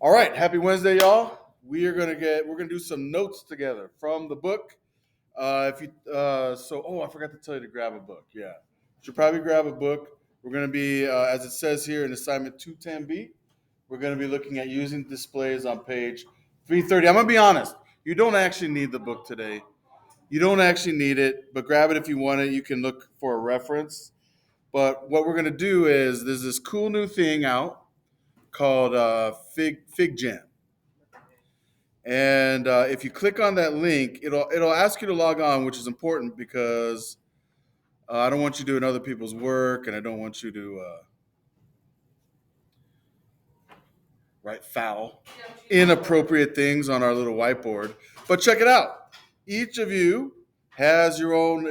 All right, happy Wednesday, y'all. We're gonna do some notes together from the book. If you I forgot to tell you to grab a book. Yeah, you should probably grab a book. We're gonna be as it says here in assignment 210B. We're gonna be looking at using displays on page 330. I'm gonna be honest. You don't actually need the book today. You don't actually need it, but grab it if you want it. You can look for a reference. But what we're gonna do is there's this cool new thing out called Fig Jam. And if you click on that link, it'll ask you to log on, which is important because I don't want you doing other people's work, and I don't want you to write foul, inappropriate things on our little whiteboard. But check it out. Each of you has your own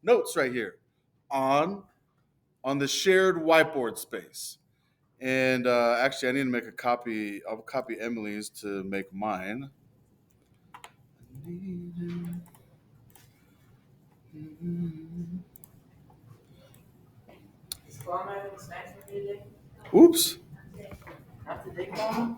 notes right here on on the shared whiteboard space. And actually, I need to make a copy. I'll copy Emily's to make mine. Is Kwame having snacks with you today? Oops. Not today, Kwame?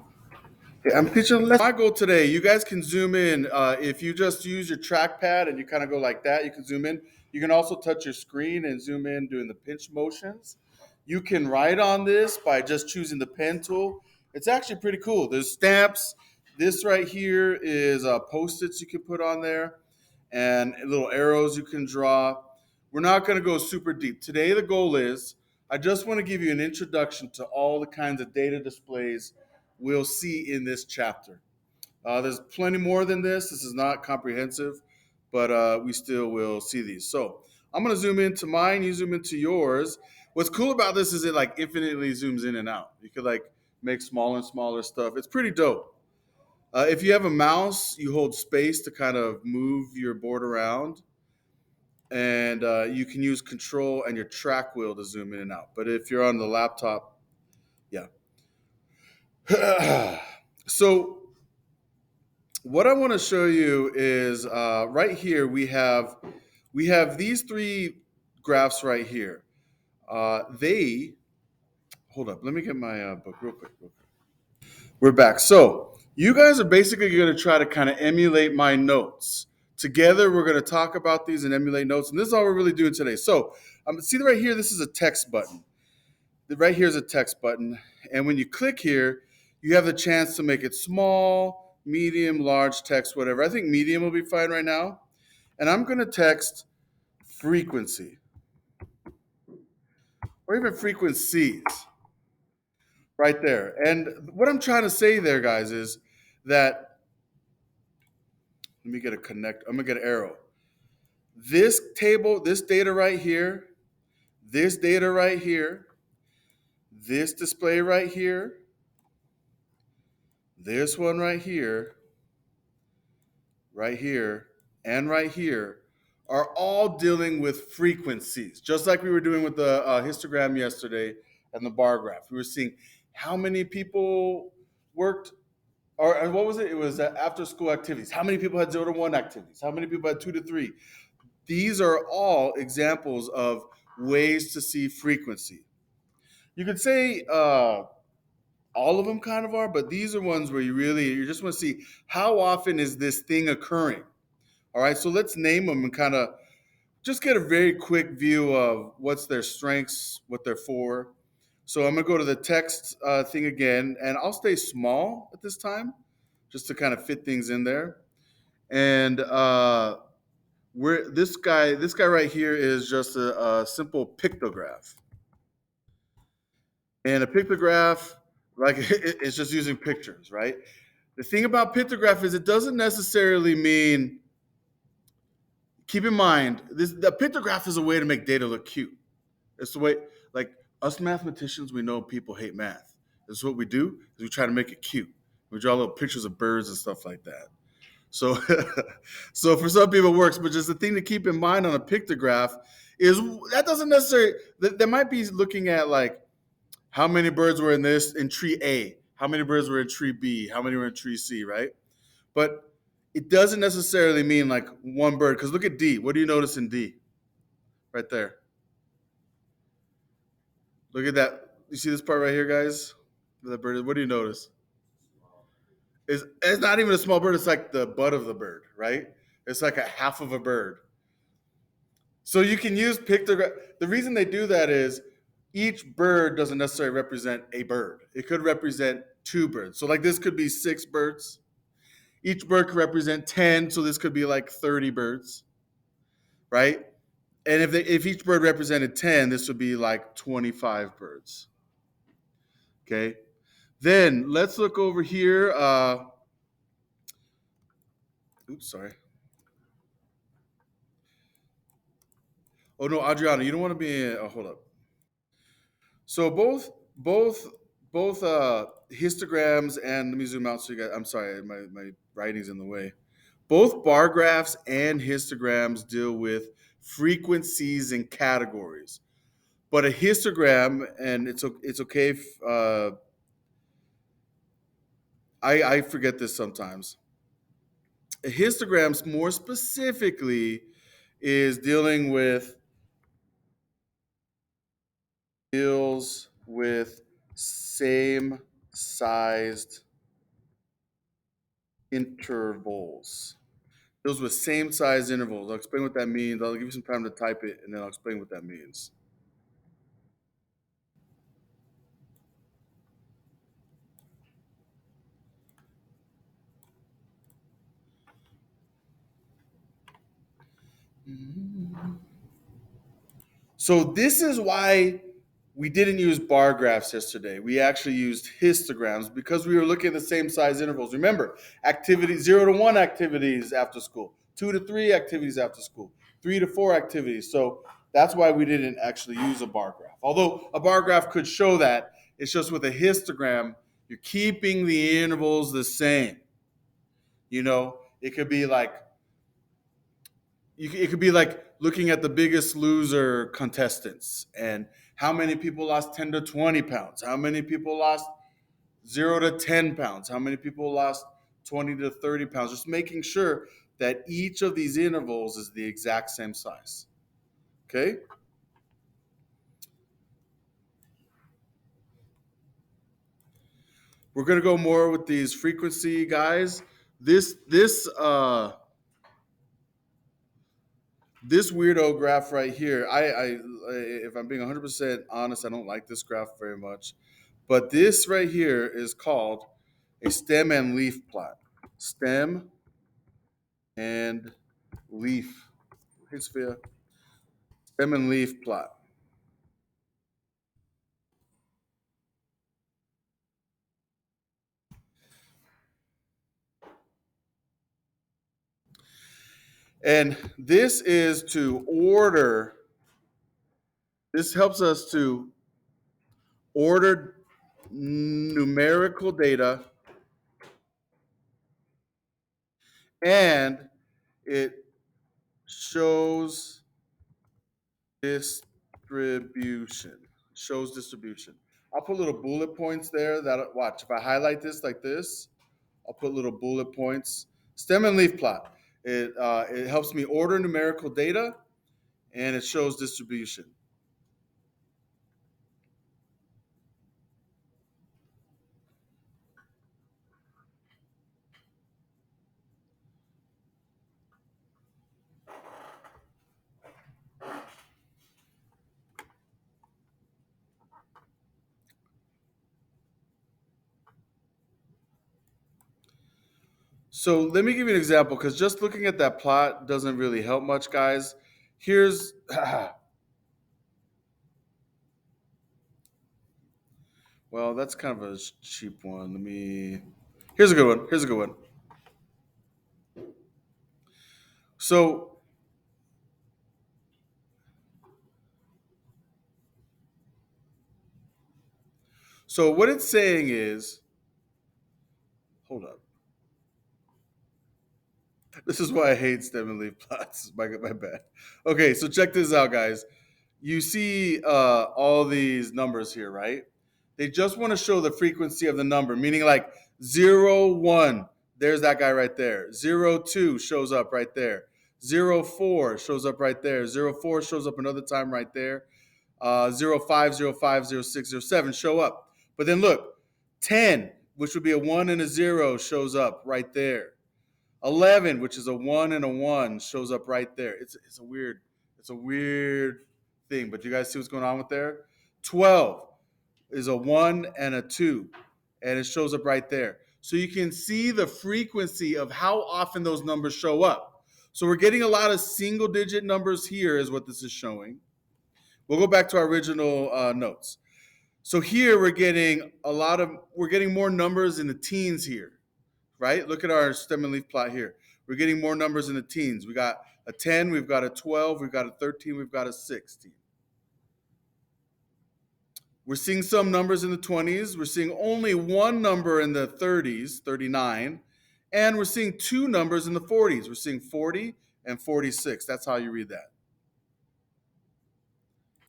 Okay, I'm pitching my goal today. You guys can zoom in. If you just use your trackpad and you kind of go like that, you can zoom in. You can also touch your screen and zoom in doing the pinch motions. You can write on this by just choosing the pen tool. It's actually pretty cool. There's stamps. This right here is post-its you can put on there and little arrows you can draw. We're not going to go super deep. Today, the goal is I just want to give you an introduction to all the kinds of data displays we'll see in this chapter. There's plenty more than this. This is not comprehensive, but we still will see these. So I'm going to zoom into mine. You zoom into yours. What's cool about this is it like infinitely zooms in and out. You could like make smaller and smaller stuff. It's pretty dope. If you have a mouse, you hold space to kind of move your board around, and you can use control and your track wheel to zoom in and out. But if you're on the laptop, yeah. So what I want to show you is right here we have these three graphs right here. They hold up. Let me get my book real quick. We're back. So you guys are basically going to try to kind of emulate my notes. Together, we're going to talk about these and emulate notes. And this is all we're really doing today. So see right here, this is a text button. Right here is a text button. And when you click here, you have the chance to make it small, medium, large text, whatever. I think medium will be fine right now. And I'm going to text frequency or even frequencies right there. And what I'm trying to say there, guys, is that let me get a connect. I'm gonna get an arrow. This table, this data right here, this data right here, this display right here, this one right here, and right here are all dealing with frequencies, just like we were doing with the histogram yesterday and the bar graph. We were seeing how many people worked, or and what was it? It was after school activities. How many people had 0 to 1 activities? How many people had 2 to 3? These are all examples of ways to see frequency. You could say all of them kind of are, but these are ones where you just want to see how often is this thing occurring. All right, so let's name them and kind of just get a very quick view of what's their strengths, what they're for. So I'm gonna go to the text thing again, and I'll stay small at this time, just to kind of fit things in there. And this guy right here is just a simple pictograph, and a pictograph, like it's just using pictures, right? The thing about pictograph is it doesn't necessarily mean. Keep in mind, the pictograph is a way to make data look cute. It's the way, like us mathematicians, we know people hate math. This is what we do: is we try to make it cute. We draw little pictures of birds and stuff like that. So, so for some people it works, but just the thing to keep in mind on a pictograph is that doesn't necessarily. They might be looking at like how many birds were in tree A, how many birds were in tree B, how many were in tree C, right? But it doesn't necessarily mean like one bird. Because look at D. What do you notice in D? Right there. Look at that. You see this part right here, guys? The bird. What do you notice? It's not even a small bird. It's like the butt of the bird, right? It's like a half of a bird. So you can use pictograph. The reason they do that is each bird doesn't necessarily represent a bird. It could represent two birds. So like this could be six birds. Each bird could represent 10. So this could be like 30 birds, right? And if each bird represented 10, this would be like 25 birds. Okay. Then let's look over here. Oops, sorry. Oh no, Adriana, you don't want to be in. Oh, hold up. So both both histograms and let me zoom out so you guys. I'm sorry, my writing's in the way. Both bar graphs and histograms deal with frequencies and categories. But a histogram, and it's okay if I forget this sometimes. A histogram, more specifically, is deals with same sized intervals. Deals with same sized intervals. I'll explain what that means. I'll give you some time to type it, and then I'll explain what that means. So this is why we didn't use bar graphs yesterday. We actually used histograms because we were looking at the same size intervals. Remember, activities 0 to 1 activities after school, 2 to 3 activities after school, 3 to 4 activities. So that's why we didn't actually use a bar graph. Although a bar graph could show that, it's just with a histogram, you're keeping the intervals the same. You know, it could be like it could be like looking at the Biggest Loser contestants and how many people lost 10 to 20 pounds, how many people lost 0 to 10 pounds, how many people lost 20 to 30 pounds, just making sure that each of these intervals is the exact same size. Okay? We're going to go more with these frequency guys. This weirdo graph right here, if I'm being 100% honest, I don't like this graph very much. But this right here is called a stem and leaf plot. Stem and leaf. Hey, Sophia. Stem and leaf plot. And this is to order, this helps us to order numerical data, and it shows distribution. Shows distribution. I'll put little bullet points there. That watch. If I highlight this like this, I'll put little bullet points. Stem and leaf plot. It helps me order numerical data, and it shows distribution. So let me give you an example because just looking at that plot doesn't really help much, guys. Here's well, that's kind of a cheap one. Here's a good one. Here's a good one. So so what it's saying is, hold up. This is why I hate stem and leaf plots. My bad. Okay, so check this out, guys. You see all these numbers here, right? They just want to show the frequency of the number, meaning like 0, 1, there's that guy right there. 0, 2 shows up right there. 0, 4 shows up right there. 0, 4 shows up another time right there. 0, 5, 0, 5, 0, 6, 0, 7 show up. But then look, 10, which would be a 1 and a 0, shows up right there. 11, which is a 1 and a 1, shows up right there. It's a weird thing, but you guys see what's going on with there? 12 is a 1 and a 2, and it shows up right there. So you can see the frequency of how often those numbers show up. So we're getting a lot of single digit numbers here is what this is showing. We'll go back to our original notes. So here we're getting more numbers in the teens here, right? Look at our stem and leaf plot here. We're getting more numbers in the teens. We got a 10, we've got a 12, we've got a 13, we've got a 16. We're seeing some numbers in the 20s. We're seeing only one number in the 30s, 39. And we're seeing two numbers in the 40s. We're seeing 40 and 46. That's how you read that.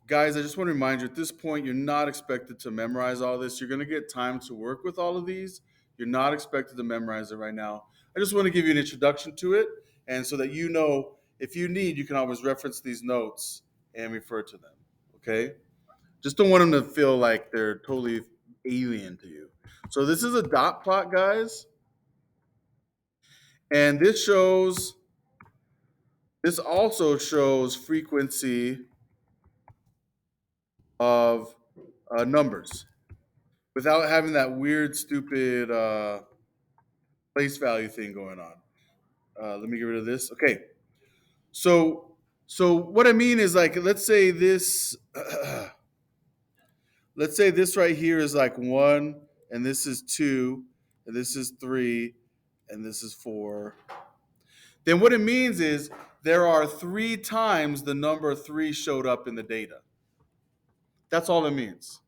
Guys, I just want to remind you at this point, you're not expected to memorize all this. You're going to get time to work with all of these. You're not expected to memorize it right now. I just want to give you an introduction to it. And so that you know, if you need, you can always reference these notes and refer to them. Okay? Just don't want them to feel like they're totally alien to you. So this is a dot plot, guys. And this also shows frequency of numbers without having that weird, stupid place value thing going on. Let me get rid of this. Okay. So what I mean is, like, let's say this right here is like 1, and this is 2, and this is 3, and this is 4. Then what it means is there are 3 times the number 3 showed up in the data. That's all it means.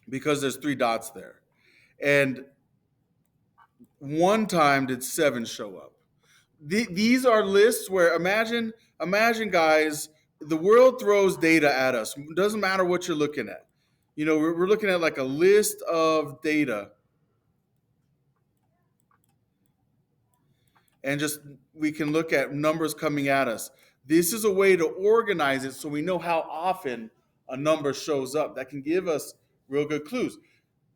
Because there's 3 dots there. And one time did 7 show up. These are lists where imagine, guys, the world throws data at us. It doesn't matter what you're looking at. You know, we're looking at like a list of data. And just we can look at numbers coming at us. This is a way to organize it so we know how often a number shows up. That can give us real good clues.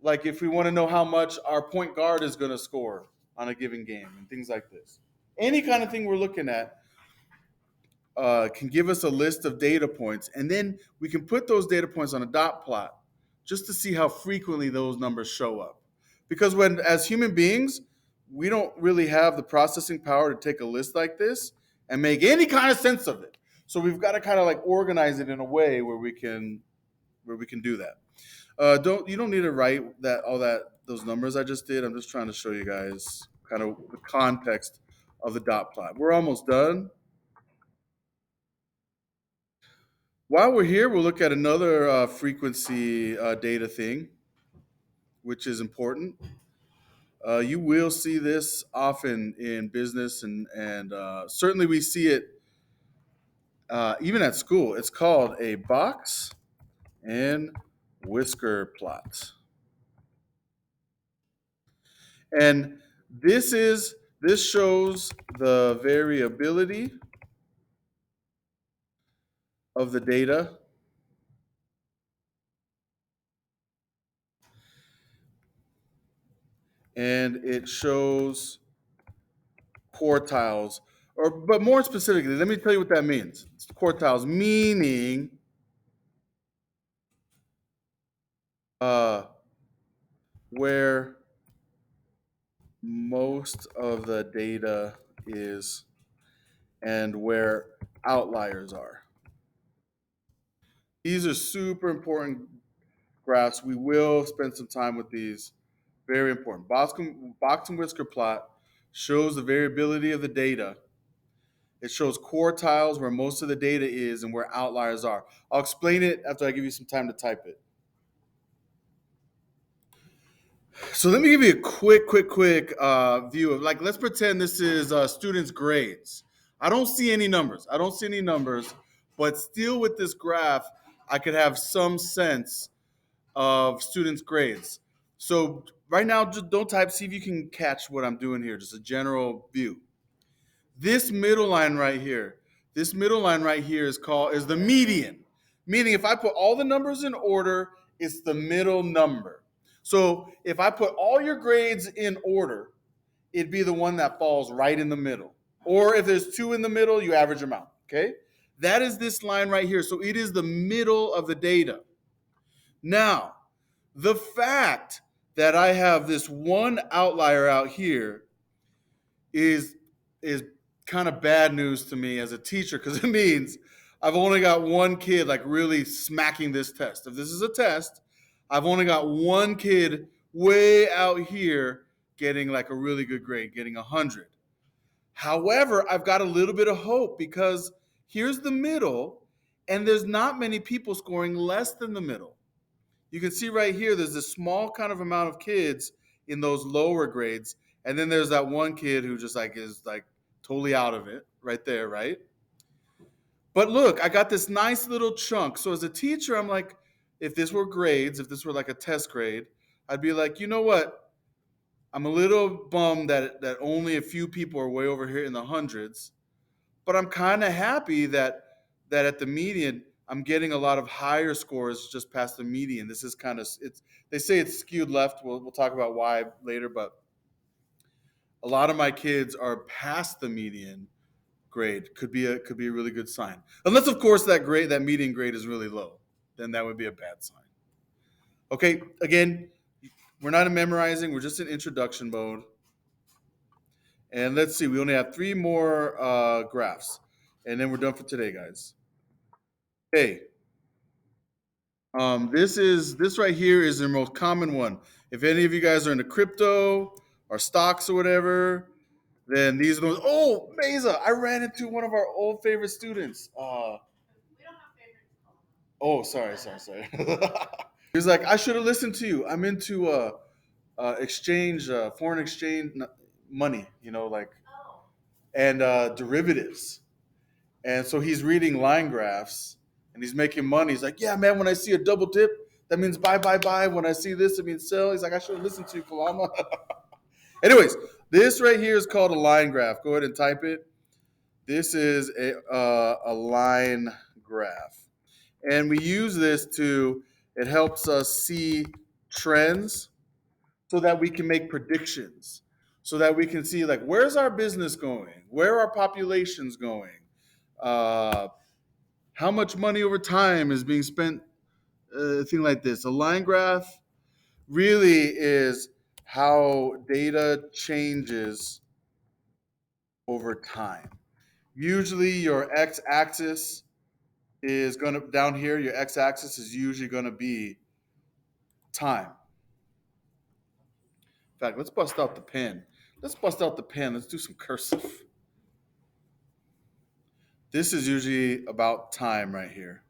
Like if we want to know how much our point guard is going to score on a given game and things like this. Any kind of thing we're looking at can give us a list of data points. And then we can put those data points on a dot plot just to see how frequently those numbers show up. Because as human beings, we don't really have the processing power to take a list like this and make any kind of sense of it. So we've got to kind of like organize it in a way where we can do that. You don't need to write those numbers I just did. I'm just trying to show you guys kind of the context of the dot plot. We're almost done. While we're here, we'll look at another frequency data thing, which is important. You will see this often in business, and certainly we see it even at school. It's called a box and whisker plot. And this shows the variability of the data. And it shows quartiles, but more specifically, let me tell you what that means. It's quartiles, meaning where most of the data is and where outliers are. These are super important graphs. We will spend some time with these. Very important. Box and whisker plot shows the variability of the data. It shows quartiles where most of the data is and where outliers are. I'll explain it after I give you some time to type it. So let me give you a quick view of, like, let's pretend this is students' grades. I don't see any numbers, but still with this graph, I could have some sense of students' grades. So right now, just don't type, see if you can catch what I'm doing here, just a general view. This middle line right here is the median. Meaning if I put all the numbers in order, It's the middle number. So if I put all your grades in order, it'd be the one that falls right in the middle. Or if there's two in the middle, you average them out. Okay? That is this line right here. So it is the middle of the data. Now, the fact that I have this one outlier out here is is kind of bad news to me as a teacher, because it means I've only got one kid like really smacking this test. If this is a test, I've only got one kid way out here getting like a really good grade, getting 100. However, I've got a little bit of hope, because here's the middle, and there's not many people scoring less than the middle. You can see right here, there's this small kind of amount of kids in those lower grades. And then there's that one kid who just like is like totally out of it right there, right? But look, I got this nice little chunk. So as a teacher, I'm like, if this were grades, if this were like a test grade, I'd be like, you know what? I'm a little bummed that only a few people are way over here in the hundreds, but I'm kind of happy that at the median I'm getting a lot of higher scores just past the median. This is kind of it's they say it's skewed left. We'll talk about why later, but a lot of my kids are past the median grade. Could be a really good sign. Unless of course that median grade is really low, then that would be a bad sign. Okay, again, we're not in memorizing. We're just in introduction mode. And let's see, we only have three more graphs, and then we're done for today, guys. Okay. This right here is the most common one. If any of you guys are into crypto or stocks or whatever, then these are those. Oh, Mesa, I ran into one of our old favorite students. Oh, sorry. He was like, I should have listened to you. I'm into exchange, foreign exchange money, like, and derivatives. And so he's reading line graphs and he's making money. He's like, yeah, man, when I see a double dip, that means buy, buy, buy. When I see this, it means sell. He's like, I should have listened to you, Kalama. Anyways, this right here is called a line graph. Go ahead and type it. This is a line graph. And we use this it helps us see trends so that we can make predictions, so that we can see like, where's our business going? Where are populations going? How much money over time is being spent, thing like this. A line graph really is how data changes over time. Usually your x-axis is going to, down here, your x-axis is usually going to be time. In fact, let's bust out the pen. Let's do some cursive. This is usually about time right here.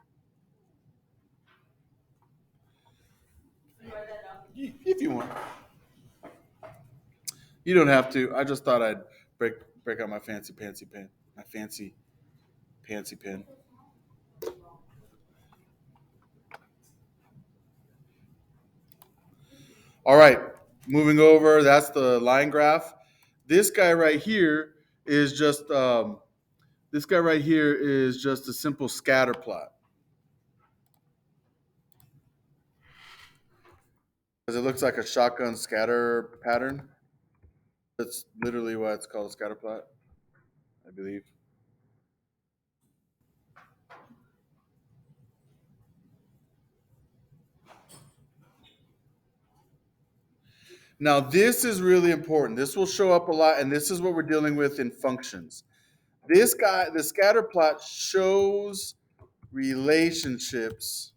If you want. You don't have to. I just thought I'd break out my fancy pantsy pen. My fancy pantsy pen. All right, moving over. That's the line graph. This guy right here is just a simple scatter plot. Because it looks like a shotgun scatter pattern. That's literally why it's called a scatter plot, I believe. Now, this is really important. This will show up a lot, and this is what we're dealing with in functions. The scatter plot shows relationships.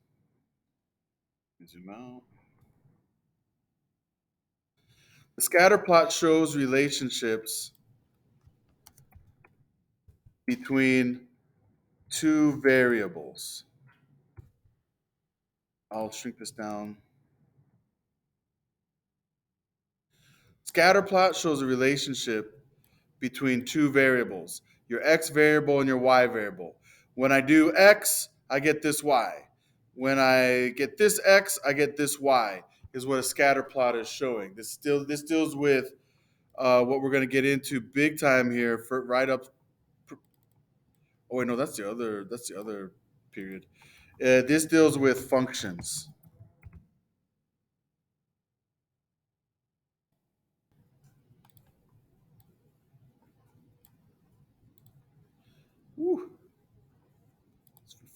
Zoom out. The scatter plot shows relationships between two variables. I'll shrink this down. Scatter plot shows a relationship between two variables, your x variable and your y variable. When I do x, I get this y. When I get this x, I get this y, is what a scatter plot is showing. This deals with what we're going to get into big time here for right up. Oh wait, no, that's the other period. This deals with functions.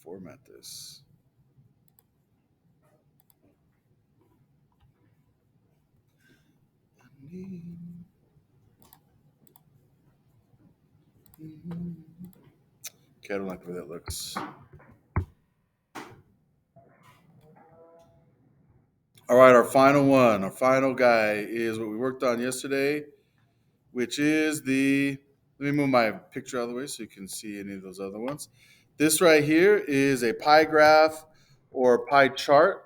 format this? Okay, I don't like the way that looks. All right, our final one, our final guy is what we worked on yesterday, which is the. Let me move my picture out of the way so you can see any of those other ones. This right here is a pie graph or pie chart.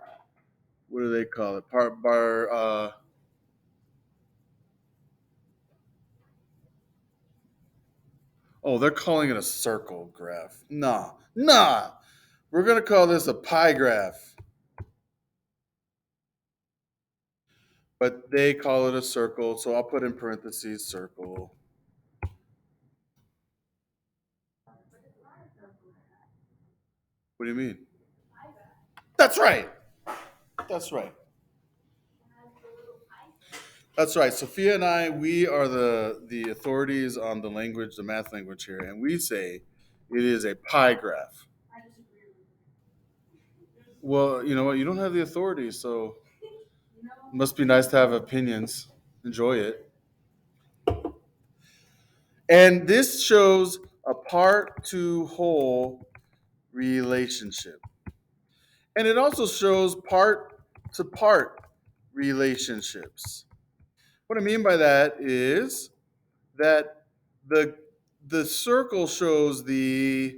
What do they call it? Part bar. Oh, they're calling it a circle graph. Nah, nah. We're gonna call this a pie graph, but they call it a circle. So I'll put in parentheses circle. What do you mean? That's right. That's right. That's right. Sophia and I, we are the authorities on the language, the math language here, and we say it is a pie graph. Well, you know what? You don't have the authority, so it must be nice to have opinions. Enjoy it. And this shows a part to whole relationship. And it also shows part to part relationships. What I mean by that is that the the circle shows the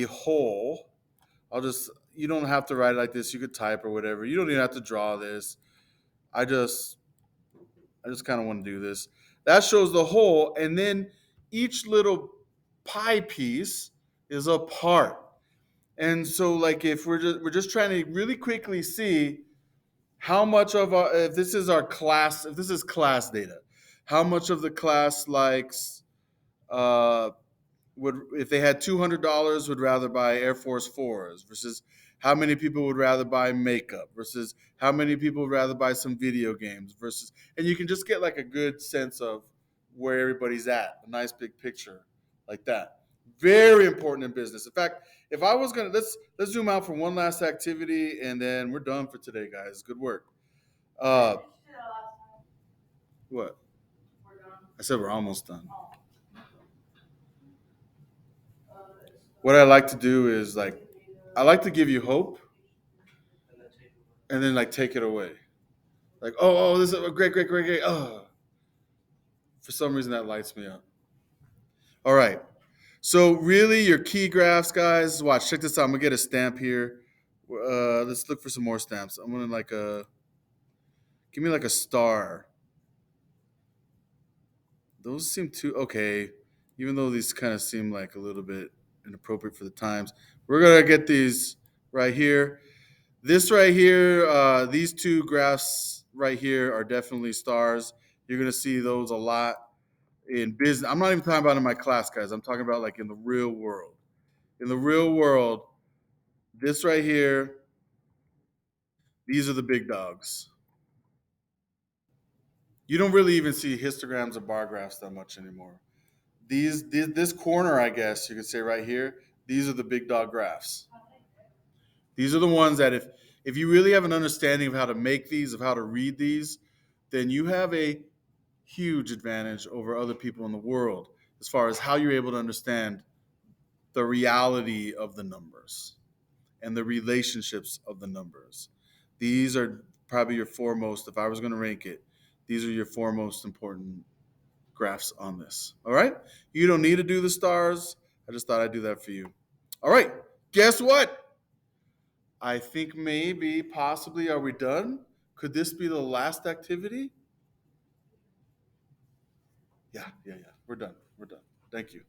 whole. I'll just you don't have to write it like this. You could type or whatever. You don't even have to draw this. I just I just kind of want to do this. That shows the whole, and then each little pie piece is a part. And so, like, if we're just trying to really quickly see how much of our if this is our class if this is class data, how much of the class likes uh, would if they had $200 would rather buy Air Force Fours versus how many people would rather buy makeup versus how many people would rather buy some video games versus and you can just get like a good sense of where everybody's at, a nice big picture like that. Very important in business. In fact, if I was gonna let's zoom out for one last activity and then we're done for today, guys. Good work. Uh, what? I said we're almost done. What I like to do is like I like to give you hope and then like take it away. Like, this is a great, great, great, great. Oh, for some reason that lights me up. All right. So really, your key graphs, guys. Watch, check this out. I'm gonna get a stamp here. Let's look for some more stamps. I'm gonna give me like a star. Those seem too okay. Even though these kind of seem like a little bit inappropriate for the times, we're gonna get these right here. This right here, these two graphs right here are definitely stars. You're gonna see those a lot in business. I'm not even talking about in my class, guys. I'm talking about like in the real world. In the real world, this right here, these are the big dogs. You don't really even see histograms or bar graphs that much anymore. This corner, I guess you could say right here, these are the big dog graphs. These are the ones that if you really have an understanding of how to make these, of how to read these, then you have a huge advantage over other people in the world as far as how you're able to understand the reality of the numbers and the relationships of the numbers. These are probably your foremost, if I was going to rank it, these are your four most important graphs on this. All right? You don't need to do the stars. I just thought I'd do that for you. All right. Guess what? I think maybe, possibly, are we done? Could this be the last activity? Yeah. We're done. We're done. Thank you.